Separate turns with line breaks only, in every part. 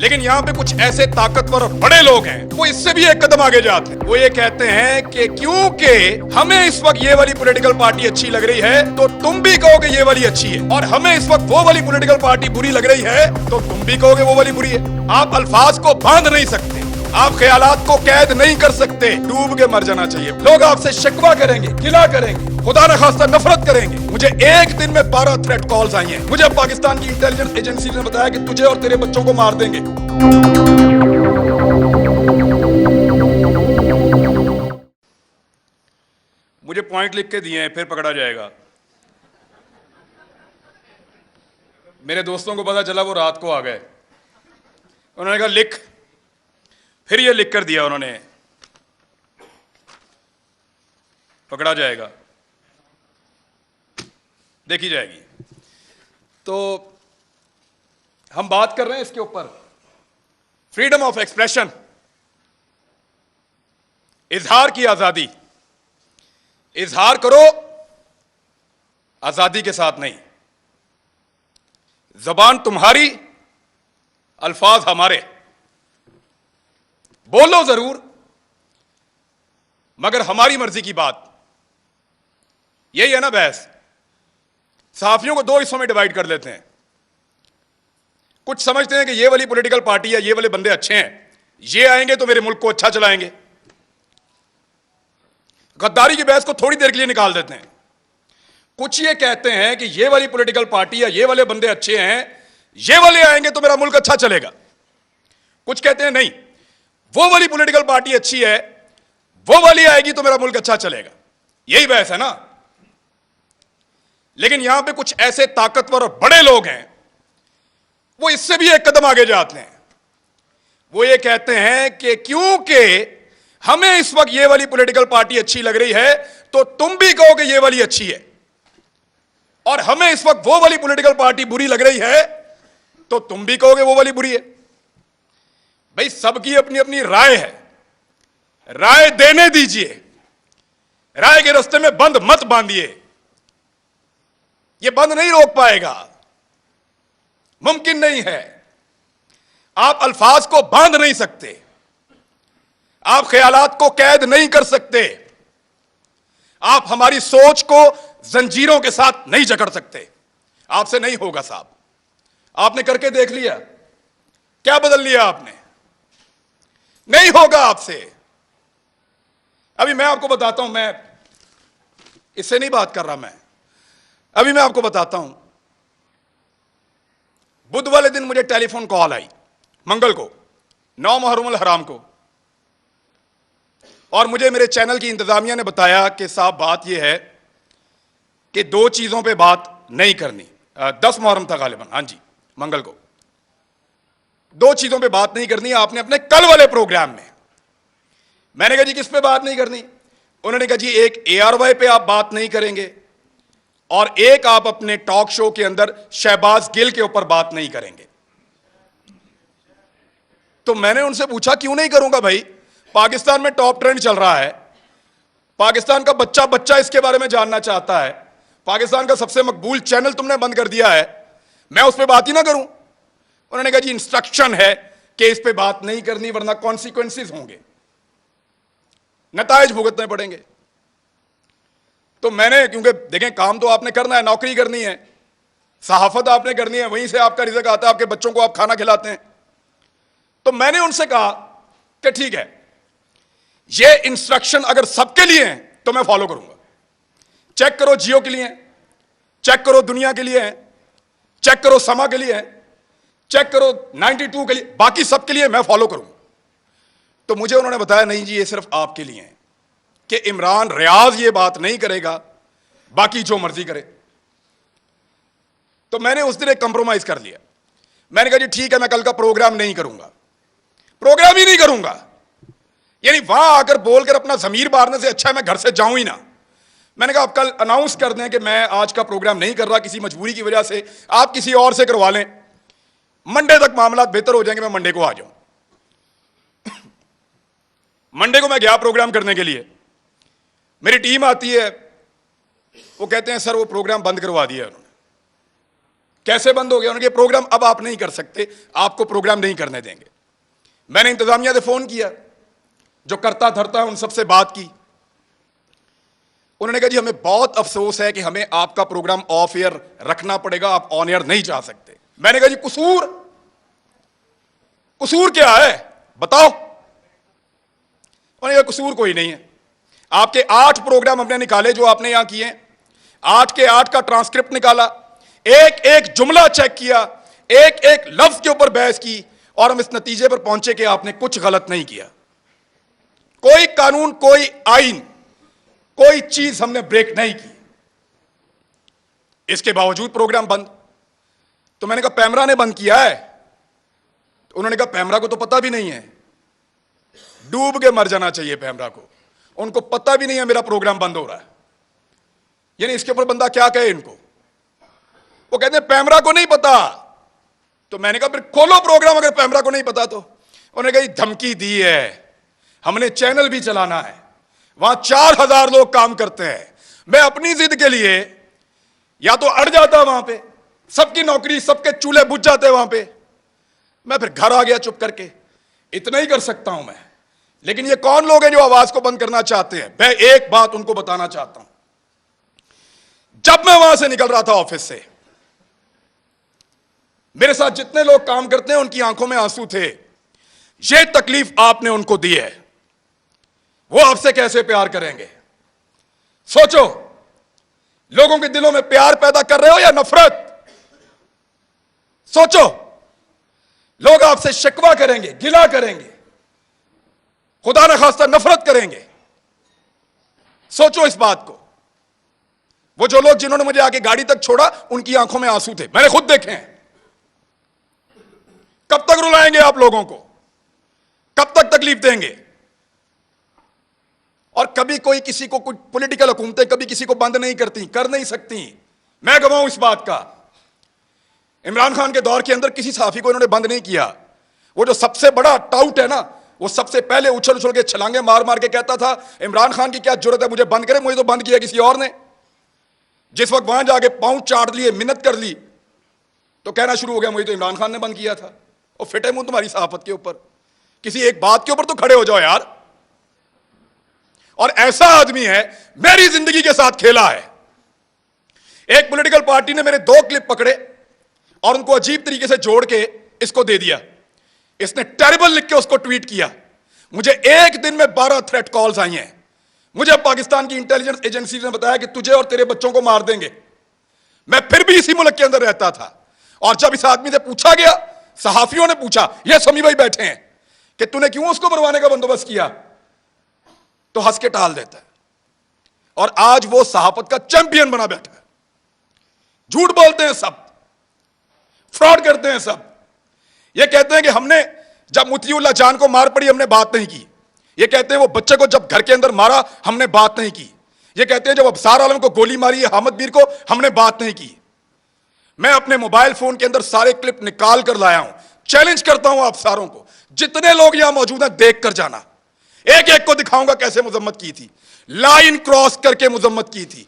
लेकिन यहाँ पे कुछ ऐसे ताकतवर और बड़े लोग हैं, वो इससे भी एक कदम आगे जाते हैं। वो ये कहते हैं कि क्योंकि हमें इस वक्त ये वाली पॉलिटिकल पार्टी अच्छी लग रही है तो तुम भी कहोगे ये वाली अच्छी है, और हमें इस वक्त वो वाली पॉलिटिकल पार्टी बुरी लग रही है तो तुम भी कहोगे वो वाली बुरी है। आप अल्फाज को बांध नहीं सकते, आप ख्यालात को कैद नहीं कर सकते, डूब के मर जाना चाहिए। लोग आपसे शिकवा करेंगे, गिला करेंगे, खुदा न खास्ता नफरत करेंगे। मुझे एक दिन में 12 थ्रेट कॉल्स आई हैं। मुझे पाकिस्तान की इंटेलिजेंस एजेंसी ने बताया कि तुझे और तेरे बच्चों को मार देंगे। मुझे पॉइंट लिख के दिए हैं, फिर पकड़ा जाएगा। मेरे दोस्तों को पता चला, वो रात को आ गए, उन्होंने कहा लिख, फिर ये लिख कर दिया उन्होंने, पकड़ा जाएगा, देखी जाएगी। तो हम बात कर रहे हैं इसके ऊपर, फ्रीडम ऑफ एक्सप्रेशन, इजहार की आजादी। इजहार करो, आजादी के साथ नहीं। जबान तुम्हारी, अल्फाज हमारे। बोलो जरूर, मगर हमारी मर्जी की बात। यही है ना बहस। सहाफियों को दो हिस्सों में डिवाइड कर लेते हैं। कुछ समझते हैं कि ये वाली पॉलिटिकल पार्टी या ये वाले बंदे अच्छे हैं, ये आएंगे तो मेरे मुल्क को अच्छा चलाएंगे। गद्दारी की बहस को थोड़ी देर के लिए निकाल देते हैं। कुछ ये कहते हैं कि ये वाली पॉलिटिकल पार्टी या ये वाले बंदे अच्छे हैं, ये वाले आएंगे तो मेरा मुल्क अच्छा चलेगा। कुछ कहते हैं नहीं, वो वाली पॉलिटिकल पार्टी अच्छी है, वो वाली आएगी तो मेरा मुल्क अच्छा चलेगा। यही बहस है ना। लेकिन यहां पे कुछ ऐसे ताकतवर और बड़े लोग हैं, वो इससे भी एक कदम आगे जाते हैं। वो ये कहते हैं कि क्योंकि हमें इस वक्त ये वाली पॉलिटिकल पार्टी अच्छी लग रही है तो तुम भी कहोगे ये वाली अच्छी है, और हमें इस वक्त वो वाली पॉलिटिकल पार्टी बुरी लग रही है तो तुम भी कहोगे वो वाली बुरी है। भाई सबकी अपनी अपनी राय है, राय देने दीजिए। राय के रास्ते में बंद मत बांधिए, ये बंद नहीं रोक पाएगा, मुमकिन नहीं है। आप अल्फाज को बांध नहीं सकते, आप ख्यालात को कैद नहीं कर सकते, आप हमारी सोच को जंजीरों के साथ नहीं जकड़ सकते। आपसे नहीं होगा साहब। आपने करके देख लिया, क्या बदल लिया आपने? नहीं होगा आपसे। अभी मैं आपको बताता हूं, मैं इससे नहीं बात कर रहा, अभी मैं आपको बताता हूं। बुध वाले दिन मुझे टेलीफोन कॉल आई, मंगल को, 9 मुहर्रम हराम को, और मुझे मेरे चैनल की इंतजामिया ने बताया कि साहब बात यह है कि 2 चीजों पे बात नहीं करनी। 10 मुहर्रम था गालिबन, हाँ जी, मंगल को। 2 चीजों पे बात नहीं करनी आपने अपने कल वाले प्रोग्राम में। मैंने कहा जी किस पे बात नहीं करनी? उन्होंने कहा जी एक ARY पे आप बात नहीं करेंगे, और एक आप अपने टॉक शो के अंदर शहबाज गिल के ऊपर बात नहीं करेंगे। तो मैंने उनसे पूछा क्यों नहीं करूंगा भाई, पाकिस्तान में टॉप ट्रेंड चल रहा है, पाकिस्तान का बच्चा बच्चा इसके बारे में जानना चाहता है, पाकिस्तान का सबसे मकबूल चैनल तुमने बंद कर दिया है, मैं उस पर बात ही ना करूं? उन्होंने कहा जी इंस्ट्रक्शन है कि इस पे बात नहीं करनी वरना कॉन्सिक्वेंसेस होंगे, नतायज भुगतने पड़ेंगे। तो मैंने, क्योंकि देखें काम तो आपने करना है, नौकरी करनी है, सहाफत आपने करनी है, वहीं से आपका रिज़्क आता है, आपके बच्चों को आप खाना खिलाते हैं। तो मैंने उनसे कहा कि ठीक है, ये इंस्ट्रक्शन अगर सबके लिए हैं तो मैं फॉलो करूंगा। चेक करो जियो के लिए हैं, चेक करो दुनिया के लिए हैं, चेक करो समा के लिए हैं, चेक करो 92 के लिए, बाकी सबके लिए मैं फॉलो करूंगा। तो मुझे उन्होंने बताया नहीं जी ये सिर्फ आपके लिए है, कि इमरान रियाज ये बात नहीं करेगा, बाकी जो मर्जी करे। तो मैंने उस दिन एक कंप्रोमाइज कर लिया। मैंने कहा जी ठीक है, मैं कल का प्रोग्राम नहीं करूंगा, प्रोग्राम ही नहीं करूंगा। यानी वहां आकर बोलकर अपना जमीर मारने से अच्छा है मैं घर से जाऊं ही ना। मैंने कहा आप कल अनाउंस कर दें कि मैं आज का प्रोग्राम नहीं कर रहा किसी मजबूरी की वजह से, आप किसी और से करवा लें, मंडे तक मामला बेहतर हो जाएंगे, मैं मंडे को आ जाऊं। मंडे को मैं गया प्रोग्राम करने के लिए, मेरी टीम आती है, वो कहते हैं सर वो प्रोग्राम बंद करवा दिया उन्होंने। कैसे बंद हो गया? उन्होंने कहा प्रोग्राम अब आप नहीं कर सकते, आपको प्रोग्राम नहीं करने देंगे। मैंने इंतजामिया से फोन किया, जो करता धरता है उन सबसे बात की। उन्होंने कहा जी हमें बहुत अफसोस है कि हमें आपका प्रोग्राम ऑफ एयर रखना पड़ेगा, आप ऑन एयर नहीं जा सकते। मैंने कहा जी कसूर क्या है बताओ? उन्होंने कहा कसूर कोई नहीं है, आपके 8 प्रोग्राम हमने निकाले जो आपने यहां किए, 8 के 8 का ट्रांसक्रिप्ट निकाला, एक एक जुमला चेक किया, एक एक लफ्ज के ऊपर बहस की, और हम इस नतीजे पर पहुंचे कि आपने कुछ गलत नहीं किया। कोई कानून, कोई आइन, कोई चीज हमने ब्रेक नहीं की। इसके बावजूद प्रोग्राम बंद। तो मैंने कहा पैमरा ने बंद किया है? तो उन्होंने कहा पैमरा को तो पता भी नहीं है, डूब के मर जाना चाहिए पैमरा को, उनको पता भी नहीं है मेरा प्रोग्राम बंद हो रहा है। यानी इसके ऊपर बंदा क्या कहे इनको? वो कहते हैं पैमरा को नहीं पता। तो मैंने कहा फिर खोलो प्रोग्राम अगर पैमरा को नहीं पता तो। उन्होंने कहा धमकी दी है, हमने चैनल भी चलाना है, वहां 4000 लोग काम करते हैं। मैं अपनी जिद के लिए या तो अड़ जाता वहां पे, सबकी नौकरी, सबके चूल्हे बुझ जाते वहां पे, मैं फिर घर आ गया चुप करके। इतना ही कर सकता हूं मैं। लेकिन ये कौन लोग हैं जो आवाज को बंद करना चाहते हैं? मैं एक बात उनको बताना चाहता हूं। जब मैं वहां से निकल रहा था ऑफिस से, मेरे साथ जितने लोग काम करते हैं उनकी आंखों में आंसू थे। ये तकलीफ आपने उनको दी है, वो आपसे कैसे प्यार करेंगे? सोचो, लोगों के दिलों में प्यार पैदा कर रहे हो या नफरत? सोचो, लोग आपसे शिकवा करेंगे, गिला करेंगे, खुदा न खास्ता नफरत करेंगे। सोचो इस बात को। वो जो लोग जिन्होंने मुझे आके गाड़ी तक छोड़ा, उनकी आंखों में आंसू थे, मैंने खुद देखे हैं। कब तक रुलाएंगे आप लोगों को? कब तक तकलीफ देंगे? और कभी कोई किसी को, कुछ पॉलिटिकल हुकूमतें कभी किसी को बंद नहीं करती, कर नहीं सकती। मैं गवाह हूं इस बात का। इमरान खान के दौर के अंदर किसी सहाफी को इन्होंने बंद नहीं किया। वो जो सबसे बड़ा टाउट है ना, वो सबसे पहले उछल उछल के छलांगे मार मार के कहता था इमरान खान की क्या जरूरत है मुझे बंद करे, मुझे तो बंद किया किसी और ने। जिस वक्त वहां जाके पांव चाट लिए, मिन्नत कर ली, तो कहना शुरू हो गया मुझे तो इमरान खान ने बंद किया था। और फिटे मुंह तुम्हारी सहाफत के ऊपर, किसी एक बात के ऊपर तो खड़े हो जाओ यार। और ऐसा आदमी है, मेरी जिंदगी के साथ खेला है। एक पॉलिटिकल पार्टी ने मेरे 2 क्लिप पकड़े और उनको अजीब तरीके से जोड़ के इसको दे दिया। इसने टेरिबल लिख के उसको ट्वीट किया। मुझे एक दिन में 12 थ्रेट कॉल्स आई हैं। मुझे पाकिस्तान की इंटेलिजेंस एजेंसी ने बताया कि तुझे और तेरे बच्चों को मार देंगे। मैं फिर भी इसी मुल्क के अंदर रहता था। और जब इस आदमी से पूछा गया, सहाफियों ने पूछा, ये समी भाई बैठे हैं, कि तूने क्यों उसको मरवाने का बंदोबस्त किया, तो हंस के टाल देता है। और आज वो सहाफत का चैंपियन बना बैठा है। झूठ बोलते हैं सब, फ्रॉड करते हैं सब। ये कहते हैं कि हमने जब मुतीउल्लाह जान को मार पड़ी हमने बात नहीं की। ये कहते हैं वो बच्चे को जब घर के अंदर मारा हमने बात नहीं की। ये कहते हैं जब अबसार आलम को गोली मारी है हामिद मीर को, हमने बात नहीं की। मैं अपने मोबाइल फोन के अंदर सारे क्लिप निकाल कर लाया हूं। चैलेंज करता हूं आप सारों को, जितने लोग यहां मौजूद हैं देख कर जाना। एक एक को दिखाऊंगा कैसे मुजम्मत की थी, लाइन क्रॉस करके मुजम्मत की थी।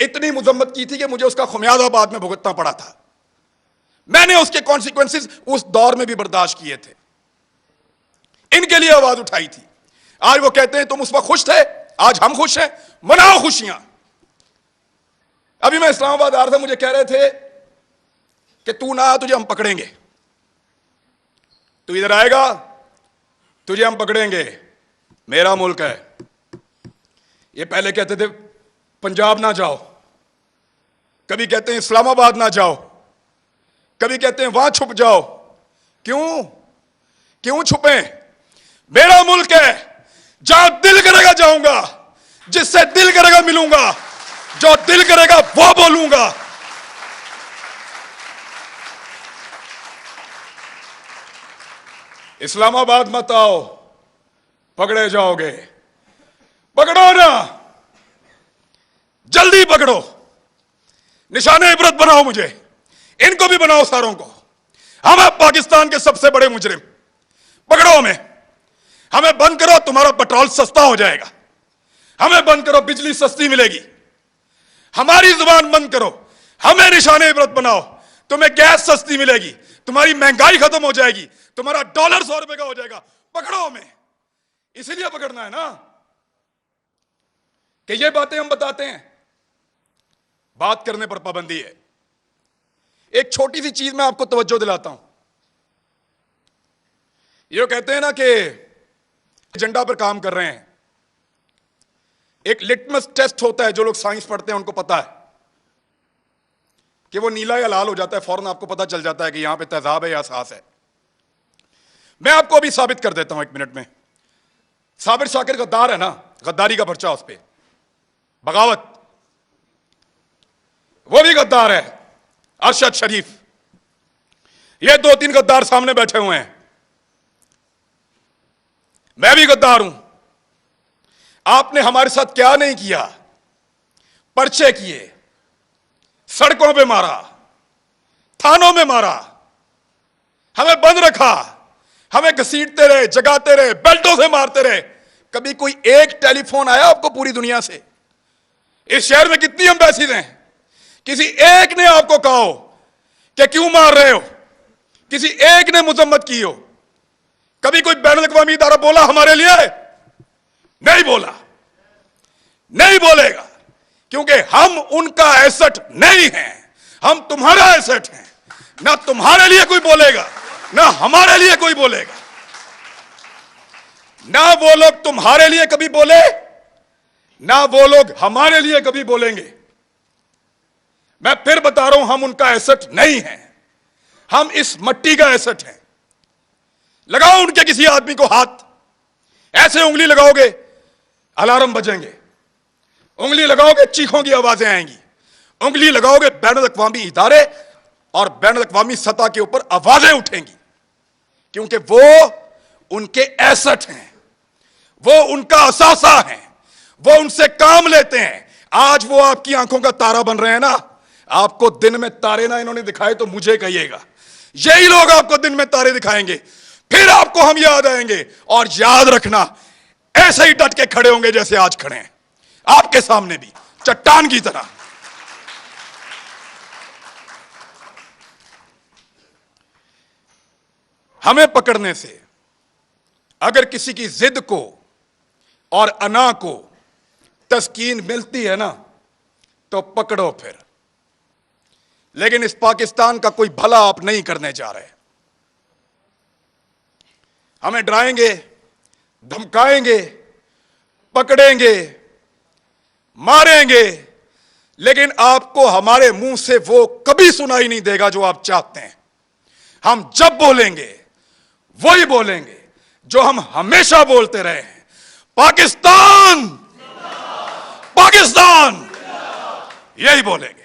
इतनी मुजम्मत की थी कि मुझे उसका खुमियाजा बाद में भुगतना पड़ा था। मैंने उसके कॉन्सिक्वेंसेस उस दौर में भी बर्दाश्त किए थे, इनके लिए आवाज उठाई थी। आज वो कहते हैं तुम उस वक्त खुश थे, आज हम खुश हैं, मनाओ खुशियां। अभी मैं इस्लामाबाद आ रहा था, मुझे कह रहे थे कि तू ना आ, तुझे हम पकड़ेंगे, तू इधर आएगा तुझे हम पकड़ेंगे, मेरा मुल्क है। ये पहले कहते थे पंजाब ना जाओ, कभी कहते हैं इस्लामाबाद ना जाओ, कभी कहते हैं वहां छुप जाओ। क्यों छुपे? मेरा मुल्क है, जहां दिल करेगा जाऊंगा, जिससे दिल करेगा मिलूंगा, जो दिल करेगा वो बोलूंगा। इस्लामाबाद मत आओ, पकड़े जाओगे। पकड़ो ना, जल्दी पकड़ो, निशाने इबरत बनाओ मुझे, इनको भी बनाओ सारों को। हम हैं पाकिस्तान के सबसे बड़े मुजरिम, पकड़ो हमें बंद करो, तुम्हारा पेट्रोल सस्ता हो जाएगा। हमें बंद करो, बिजली सस्ती मिलेगी। हमारी जुबान बंद करो, हमें निशाने इबरत बनाओ, तुम्हें गैस सस्ती मिलेगी, तुम्हारी महंगाई खत्म हो जाएगी, तुम्हारा डॉलर 100 रुपए का हो जाएगा। पकड़ो हमें, इसीलिए पकड़ना है ना कि ये बातें हम बताते हैं। बात करने पर पाबंदी है। एक छोटी सी चीज मैं आपको तवज्जो दिलाता हूं। ये कहते हैं ना कि एजेंडा पर काम कर रहे हैं। एक लिटमस टेस्ट होता है, जो लोग साइंस पढ़ते हैं उनको पता है कि वो नीला या लाल हो जाता है, फौरन आपको पता चल जाता है कि यहां पे तेजाब है या सास है। मैं आपको अभी साबित कर देता हूं 1 मिनट में। साबिर शाकिर गद्दार है ना, गद्दारी का पर्चा उस पर, बगावत, वो भी गद्दार है। अरशद शरीफ, ये 2-3 गद्दार सामने बैठे हुए हैं। मैं भी गद्दार हूं। आपने हमारे साथ क्या नहीं किया? पर्चे किए, सड़कों पे मारा, थानों में मारा, हमें बंद रखा, हमें घसीटते रहे, जगाते रहे, बेल्टों से मारते रहे। कभी कोई एक टेलीफोन आया आपको पूरी दुनिया से? इस शहर में कितनी एम्बेसीज हैं, किसी एक ने आपको कहा हो कि क्यों मार रहे हो? किसी एक ने मुजम्मत की हो? कभी कोई बैनुल-अक़वामी इदारा बोला हमारे लिए? नहीं बोला, नहीं बोलेगा, क्योंकि हम उनका एसेट नहीं हैं, हम तुम्हारा एसेट हैं। ना तुम्हारे लिए कोई बोलेगा, ना हमारे लिए कोई बोलेगा। ना वो लोग तुम्हारे लिए कभी बोले, ना वो लोग हमारे लिए कभी बोलेंगे। मैं फिर बता रहा हूं, हम उनका एसेट नहीं हैं, हम इस मट्टी का एसेट हैं। लगाओ उनके किसी आदमी को हाथ, ऐसे उंगली लगाओगे अलार्म बजेंगे, उंगली लगाओगे चीखों की आवाजें आएंगी, उंगली लगाओगे बैनुल-अक़वामी इदारे और बैनुल-अक़वामी सतह के ऊपर आवाजें उठेंगी, क्योंकि वो उनके एसेट हैं, वो उनका असासा है, वो उनसे काम लेते हैं। आज वो आपकी आंखों का तारा बन रहे हैं ना। आपको दिन में तारे ना इन्होंने दिखाए तो मुझे कहिएगा, यही लोग आपको दिन में तारे दिखाएंगे, फिर आपको हम याद आएंगे। और याद रखना, ऐसे ही डट के खड़े होंगे जैसे आज खड़े हैं, आपके सामने भी चट्टान की तरह। हमें पकड़ने से अगर किसी की जिद को और अना को तस्कीन मिलती है ना, तो पकड़ो फिर। लेकिन इस पाकिस्तान का कोई भला आप नहीं करने जा रहे। हमें डराएंगे, धमकाएंगे, पकड़ेंगे, मारेंगे, लेकिन आपको हमारे मुंह से वो कभी सुनाई नहीं देगा जो आप चाहते हैं। हम जब बोलेंगे वही बोलेंगे जो हम हमेशा बोलते रहे हैं, पाकिस्तान, पाकिस्तान, यही बोलेंगे।